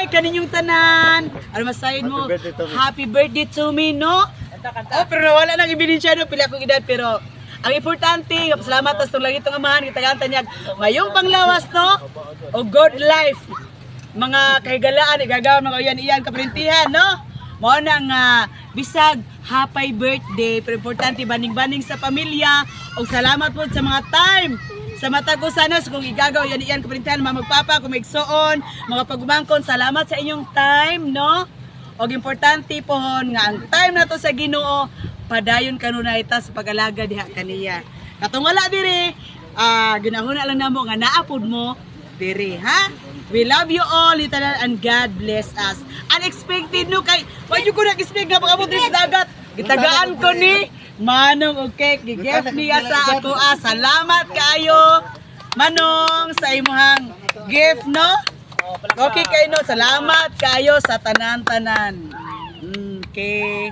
kaninyong tanan. Ano masayin mo? Happy birthday to me, no? Oh, pero wala nang ebidensya no, pila akong edad, pero ang importante, salamat tas itong lagi itong amahan, kitaganta niya, mayong panglawas, no? O good life. Mga kahigalaan, igagawa mga iyan kaparintihan, no? Mo nang bisag happy birthday, pero importante baning-baning sa pamilya o salamat po sa mga time sa matagusanos kung igagaw yan kaparintihan, mga magpapa, kung maigsoon, mga pagumangkon, salamat sa inyong time, no? O importante po nga ang time na to sa Ginoo, padayon kanunay ta sa pag-alaga diha kaniya. Katong wala diri, ginahuna lang namo nga naapod mo diri, ha? We love you all, literal, and God bless us. Unexpected no kay, why you ko nag-expect nga pag-abot sa dagat? Gitagaan ko ni Manong okay, gigift niya sa ako. Salamat kayo, Manong, sa imong gift, no? Okay kayo, no? Salamat kayo sa tanan-tanan. Okay.